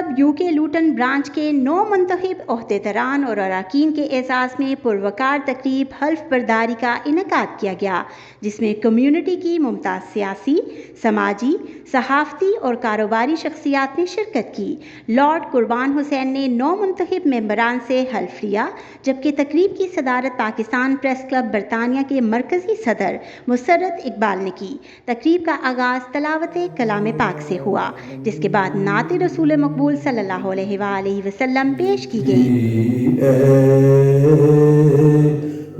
Club U کے لوٹن branch کے 9 منتخب عہدیداران اور اراکین کے اعزاز میں پروقار تقریب حلف برداری کا انعقاد کیا گیا، جس میں کمیونٹی کی ممتاز سیاسی، سماجی، صحافتی اور کاروباری شخصیات نے شرکت کی۔ لارڈ قربان حسین نے 9 منتخب ممبران سے حلف لیا، جبکہ تقریب کی صدارت پاکستان پریس کلب برطانیہ کے مرکزی صدر مسرت اقبال نے کی۔ تقریب کا آغاز تلاوت کلام پاک سے ہوا، جس کے بعد نعت رسول مقبول صلی اللہ علیہ وآلہ وسلم پیش کی گئی۔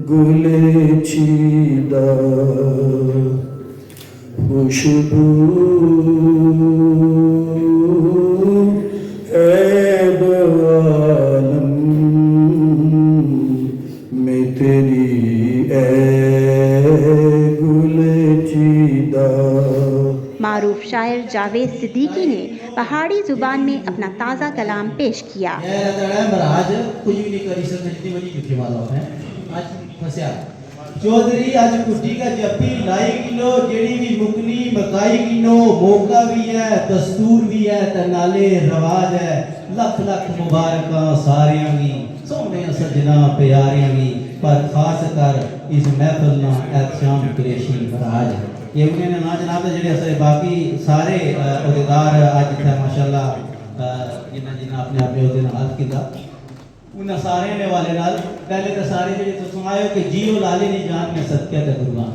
گل چیدہ خوشبو اے دو عالم میں تیری اے گل چیدہ۔ معروف شاعر جاوید صدیقی نے پہاڑی زبان میں اپنا تازہ کلام پیش کیا۔ چودھری آج کٹی کا جپی لائی گنو، جیڑی بھی مکنی مکائی گنو، موقع بھی ہے دستور بھی ہے تے نالے رواج ہے۔ لکھ لکھ مبارکاں ساریاں گی، سونے سجنا پیاریاں گی، پر خاص کر اس محفل نا احتشام قریشی مہاراج۔ یہ انہیں نے نا جناب جڑے اسے باقی سارے عہدیدار اج تھے ماشاءاللہ جنہ اپنے اپنے عہدے نال کیتا، انہاں سارے نے والے نال پہلے تے سارے جڑے تساں آئے ہو کہ جیو لالے نی جان میں صدقے تے قربان،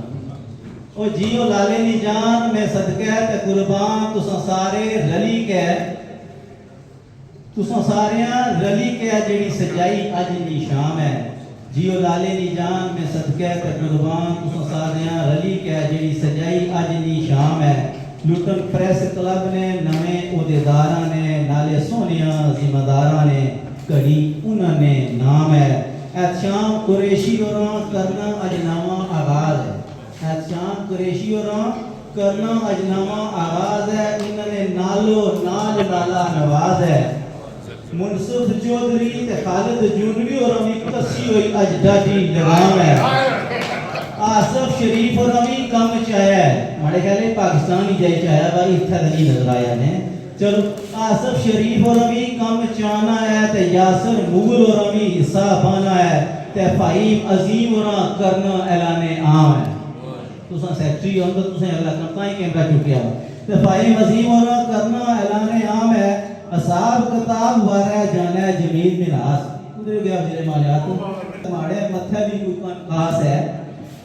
او جیو لالے نی جان میں صدقے تے قربان، تساں سارے رلی کے تساں ساریاں رلی کے جڑی سجائی اج نی شام ہے، جیو لالے نی جان میں صدقے تے قربان، تساں ساریاں رلی کے جڑی سجائی اج نی شام ہے۔ لوٹن پریس کلب نے نویں عہدیداراں نے نالے سونیاں ذمہ داراں نے کڑی انہوں نے نام ہے۔ احتشام قریشی اور کرنا اجنامہ آغاز ہے، احتشام قریشی اور کرنا اجنامہ آغاز ہے، انہوں نے نالو نال نالا نواز ہے۔ منصف چودھری تے خالد جونوی اور امی کسی ہوئی اجدادی لگام ہے۔ آصف شریف اور امی کم چاہیا ہے، مارے خیالے پاکستان ہی جائی چاہیا بھائی اتھا نہیں نظر آیا نے، چلو آصف شریف اور امی کم چانا ہے تے یاسر مغل اور امی حصہ بانا ہے تے فہیم عظیم اور کرنا اعلان عام ہے۔ تو ساں سیکٹری ہوں تو تسیں اگلا کرتا ہی کیمرہ چکیا ہو تے فہیم عظیم اور کرنا اعلان عام ہے۔ اصحاب کتاب وارہ جانا جمیل مناس ادھر گیا وزیر مالیات ہمارے متھے بھی کوئی خاص ہے،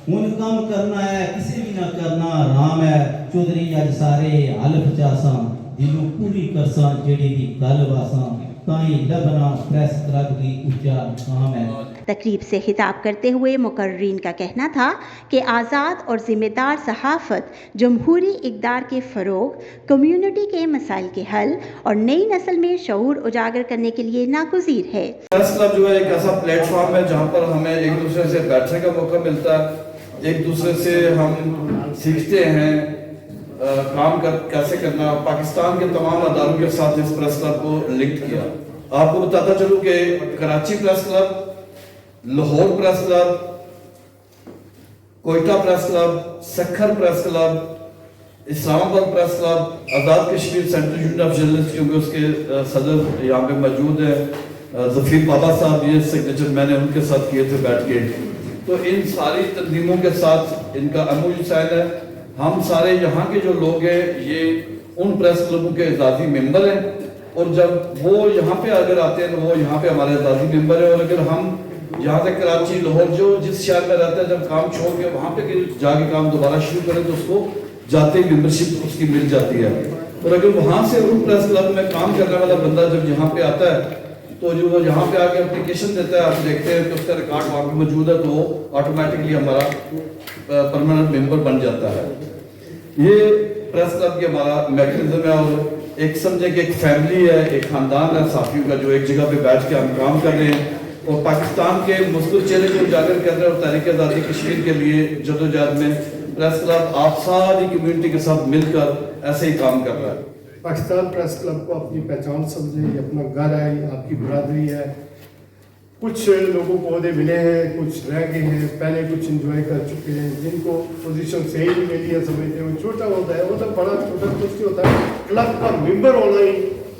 ان کم کرنا ہے کسی بھی نہ کرنا رام ہے۔ چودھری اج سارے حلف چاساں جنوں پوری کرساں جیڑی دی گل واساں تائیں لبنا پریس کلب دی اونچا مقام ہے۔ تقریب سے خطاب کرتے ہوئے مقررین کا کہنا تھا کہ آزاد اور ذمہ دار صحافت جمہوری اقدار کے فروغ، کمیونٹی کے مسائل کے حل اور نئی نسل میں شعور اجاگر کرنے کے لیے ناگزیر ہے۔ پریس کلب جو ہے ایک ایسا پلیٹ فارم ہے جہاں پر ہمیں ایک دوسرے سے بیٹھنے کا موقع ملتا ہے، ایک دوسرے سے ہم سیکھتے ہیں کام کیسے کرنا۔ پاکستان کے تمام اداروں کے ساتھ اس پریس کلب کو لنک کیا۔ آپ کو بتاتا چلوں کہ Karachi press club, Lahore press club, Quetta press club, Sukkur press club, Islamabad press club, Azad Kashmir central union of journalist کیونکہ اس کے صدر یہاں پہ موجود ہیں ظفیر بابا صاحب، یہ سگنیچر میں نے ان کے ساتھ کیے تھے بیٹھ کے۔ تو ان ساری تنظیموں کے ساتھ ان کا اموی سائن ہے۔ ہم سارے یہاں کے جو لوگ ہیں یہ ان پریس کلبوں کے اعزازی ممبر ہیں، اور جب وہ یہاں پہ اگر آتے ہیں تو وہ یہاں پہ ہمارے اعزازی ممبر ہیں، اور اگر ہم یہاں سے کراچی، لاہور جو جس شہر میں رہتے ہیں جب کام چھوڑ کے وہاں پہ جا کے کام دوبارہ شروع کریں تو اس کو جاتے ہی ممبرشپ اس کی مل جاتی ہے۔ اور اگر وہاں سے ان پریس کلب میں کام کرنے والا بندہ جب یہاں پہ آتا ہے تو جو وہ یہاں پہ آگے اپلیکیشن دیتا ہے، آپ دیکھتے ہیں کہ اس کا ریکارڈ وہاں پہ موجود ہے تو وہ آٹومیٹکلی ہمارا پرماننٹ ممبر بن جاتا ہے۔ یہ پریس کلب کی ہمارا میکنزم ہے، اور ایک سمجھے کہ ایک فیملی ہے، ایک خاندان ہے صحافیوں کا جو ایک جگہ پہ بیٹھ کے ہم کام کر رہے ہیں اور پاکستان کے مثبت چہرے کو اجاگر کر رہے ہیں، اور تحریک آزادی کشمیر کے لیے جدوجہد میں پریس کلب آپ ساری کمیونٹی کے ساتھ مل کر ایسے ہی کام کر رہا ہے۔ پاکستان پریس کلب کو اپنی پہچان سمجھیں، یہ اپنا گھر ہے، یہ آپ کی برادری ہے۔ کچھ لوگوں کو عہدے ملے ہیں، کچھ رہ گئے ہیں، پہلے کچھ انجوائے کر چکے ہیں، جن کو پوزیشن صحیح نہیں ملی ہے سمجھتے ہیں چھوٹا ہوتا ہے، وہ تو بڑا چھوٹا کچھ نہیں ہوتا ہے، کلب کا ممبر ہونا ہی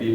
TV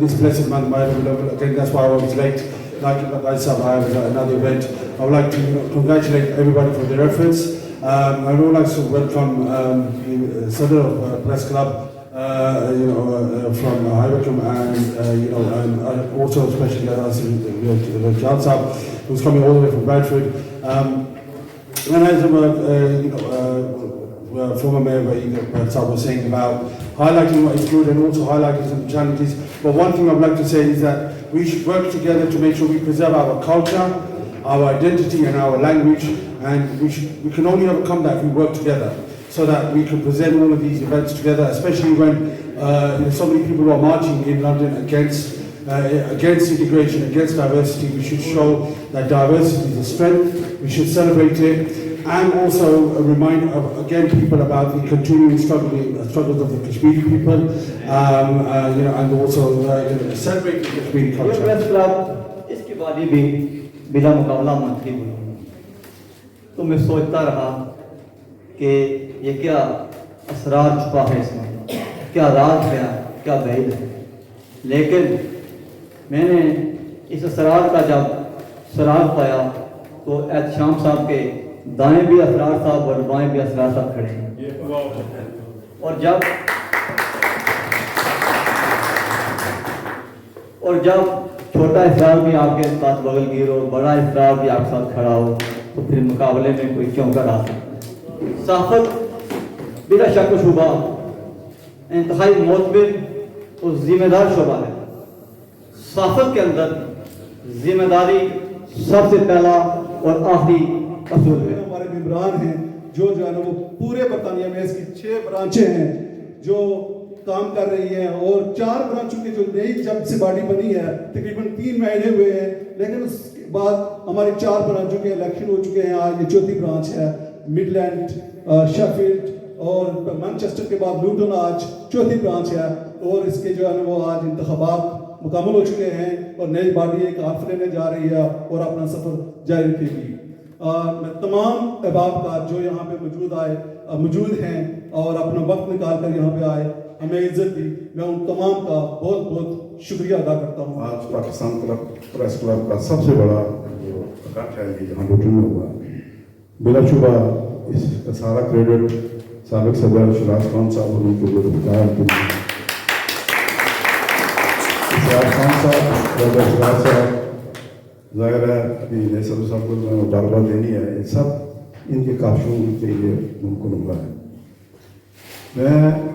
This blessed month, again, that's why I was late. Like I have another event. I would like to congratulate everybody for their efforts. I would like to welcome the Sadr of Press Club, from High Wycombe, and also especially Jan Saab, who's coming all the way from Bradford. And as former Mayor Saab was saying about highlighting what is good and also highlighting some challenges. But one thing I'd like to say is that we should work together to make sure we preserve our culture, our identity and our language, and we can only overcome that if we work together, so that we can present all of these events together, especially when so many people are marching in London against integration, against diversity. We should show that diversity is a strength, we should celebrate it, and also remind again people about the continuing struggles of the Kashmiri people, and also celebrate the Kashmiri یہ culture. Press club اس کی باری بھی بلا مقابلہ منتخب ہوئی تو میں سوچتا رہا کہ یہ کیا اسرار چھپا ہے اس میں، کیا راز ہے، کیا بعید ہے. لیکن میں نے اس اسرار کا جب سراغ پایا تو احتشام صاحب کے دائیں بھی اسرار صاحب اور بائیں بھی اسرار صاحب کھڑے ہیں. اور جب چھوٹا اسرار بھی آپ کے ساتھ بغل گیر ہو، بڑا اسرار بھی آپ کے ساتھ کھڑا ہو، تو پھر مقابلے میں کوئی کیوں کر آ سکتا ہے. صحافت بلا شک و شبہ انتہائی معتبر اور ذمہ دار شعبہ ہے. صحافت کے اندر ذمہ داری سب سے پہلا اور آخری اصول ہے. ہمارے ممبران ہیں جو ہے نا وہ پورے برطانیہ میں اس کی 6 برانچیں ہیں جو کام کر رہی ہیں، اور 4 برانچوں کی جو نئی جب سے باڈی بنی ہے تقریباً 3 مہینے ہوئے ہیں، لیکن اس کے بعد ہماری 4 برانچوں کے الیکشن ہو چکے ہیں. آج یہ 4تھی برانچ ہے. مڈ لینڈ، شیفیلڈ اور مانچسٹر کے بعد لوٹن آج 4تھی برانچ ہے، اور اس کے جو ہے نا وہ آج انتخابات مکمل ہو چکے ہیں اور نئی باڈی ایک آفر لینے جا رہی ہے اور اپنا سفر جاری رکھے گی. میں تمام احباب کا جو یہاں پہ موجود ہیں اور اپنا وقت نکال کر یہاں پہ آئے، ہمیں عزت دی، میں ان تمام کا بہت بہت شکریہ ادا کرتا ہوں. آج پاکستان پریس کلب کا سب سے بڑا جو اکٹھ ہے یہ یہاں لوٹن میں ہوا. بلا شبہ اس کا سارا کریڈٹ سابق صدر شراز خان صاحب اور ان کے جو شراز خان صاحب، شراز صاحب، ظاہر ہے ابھی نئے صدر صاحب کو مبارکباد دینی ہے. یہ سب ان کے کاشوں کے لیے ممکن ہوا ہے.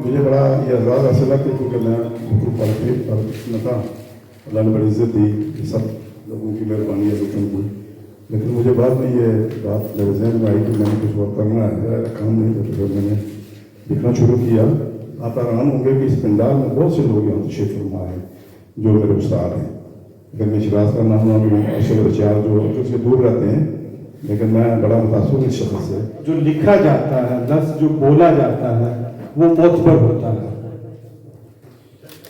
مجھے بڑا یہ اعزاز حاصل ہے کیونکہ میں بالکل پالیٹکس میں تھا. اللہ نے بڑی عزت دی، یہ سب لوگوں کی مہربانی ہے لوگوں کی. لیکن مجھے بعد میں یہ بات میرے ذہن میں آئی کہ میں نے کچھ اور کرنا ہے، کام نہیں تھا. تو میں نے لکھنا شروع کیا. آپ حیران ہوں گے کہ اس پنڈال میں بہت سے لوگ یہاں تشریف فرما ہیں جو میرے استاد ہیں. اگر میں شراز کا نام اشرف رچیار جو سے دور رہتے ہیں، لیکن میں بڑا متاثر ہوں اس شخص سے. جو لکھا جاتا ہے، لفظ جو بولا جاتا ہے وہ معتبر ہوتا ہے.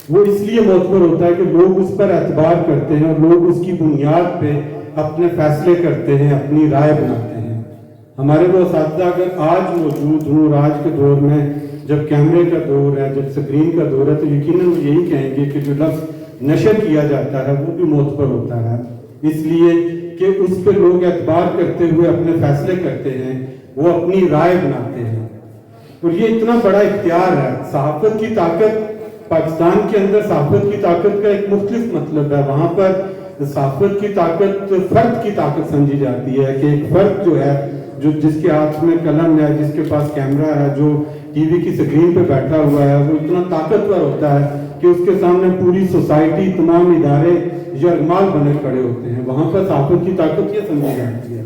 وہ اس لیے معتبر ہوتا ہے کہ لوگ اس پر اعتبار کرتے ہیں اور لوگ اس کی بنیاد پہ اپنے فیصلے کرتے ہیں، اپنی رائے بناتے ہیں. ہمارے وہ اساتذہ اگر آج موجود ہوں، آج کے دور میں جب کیمرے کا دور ہے، جب اسکرین کا دور ہے، تو یقیناً وہ یہی کہیں گے کہ جو لفظ نشر کیا جاتا ہے وہ بھی معتبر ہوتا ہے. اس لیے کہ اس پہ لوگ اعتبار کرتے ہوئے اپنے فیصلے کرتے ہیں، وہ اپنی رائے بناتے ہیں. اور یہ اتنا بڑا اختیار ہے. صحافت کی طاقت پاکستان کے اندر، صحافت کی طاقت کا ایک مختلف مطلب ہے. وہاں پر صحافت کی طاقت فرد کی طاقت سمجھی جاتی ہے کہ ایک فرد جو ہے، جو جس کے ہاتھ میں قلم ہے، جس کے پاس کیمرہ ہے، جو ٹی وی کی اسکرین پہ بیٹھا ہوا ہے، وہ اتنا طاقتور ہوتا ہے کہ اس کے سامنے پوری سوسائٹی، تمام ادارے یرغمال بنے کھڑے ہوتے ہیں. وہاں پر صحافت کی طاقت یہ سمجھی جاتی ہے.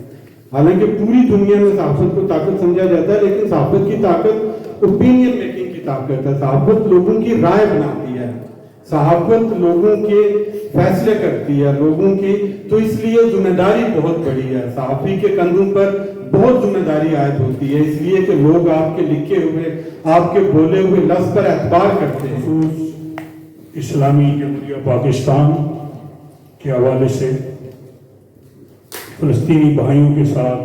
حالانکہ پوری دنیا میں صحافت کو طاقت سمجھا جاتا ہے، لیکن صحافت کی طاقت اوپینین میکنگ کی طاقت ہے. صحافت لوگوں کی رائے بناتی ہے، صحافت لوگوں کے فیصلے کرتی ہے، لوگوں کی. تو اس لیے ذمہ داری بہت بڑی ہے. صحافی کے کندھوں پر بہت ذمہ داری عائد ہوتی ہے، اس لیے کہ لوگ آپ کے لکھے ہوئے، آپ کے بولے ہوئے لفظ پر اعتبار کرتے ہیں. اسلامی جمہوریہ پاکستان کے حوالے سے فلسطینی بھائیوں کے ساتھ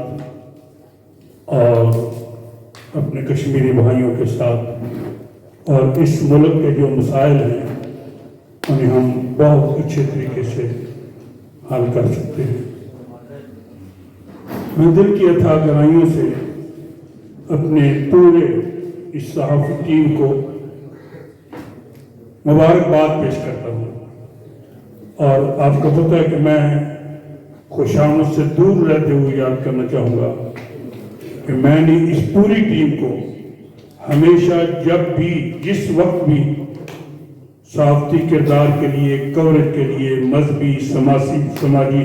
اور اپنے کشمیری بھائیوں کے ساتھ اور اس ملک کے جو مسائل ہیں انہیں ہم بہت اچھے طریقے سے حل کر سکتے ہیں. میں دل کی اتھا گہرائیوں سے اپنے پورے اس صحافتی ٹیم کو مبارکباد پیش کرتا ہوں. اور آپ کو پتہ ہے کہ میں خوشامد سے دور رہتے ہوئے یاد کرنا چاہوں گا کہ میں نے اس پوری ٹیم کو ہمیشہ جب بھی، جس وقت بھی صحافتی کردار کے لیے، کوریج کے لیے، مذہبی، سماجی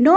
9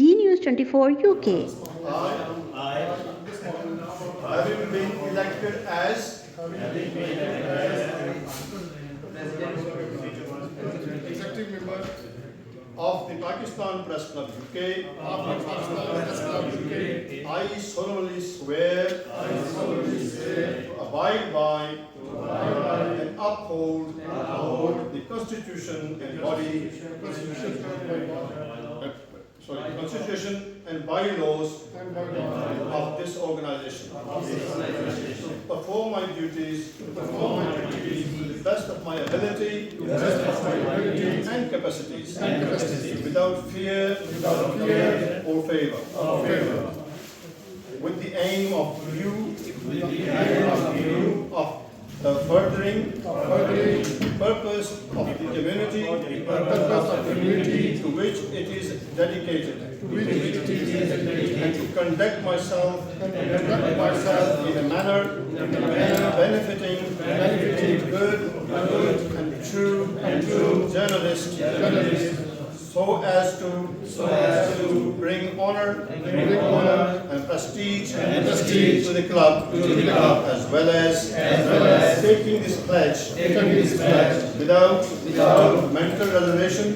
DNews24 UK। Having been elected as executive member of the Pakistan Press Club UK, I solemnly swear to abide by and uphold the Constitution and bylaws of this organization. To perform my duties to the best of my ability and capacities, without fear or favor, with the aim of furthering the purpose of the community to which it is dedicated, and to conduct myself in a manner benefiting good and true journalists, so as to bring honor and prestige to the club, as well as taking this pledge without mental reservation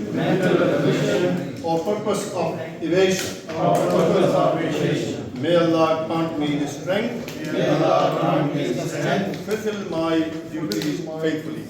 or purpose of evasion. May Allah grant me the strength to fulfill my duties faithfully.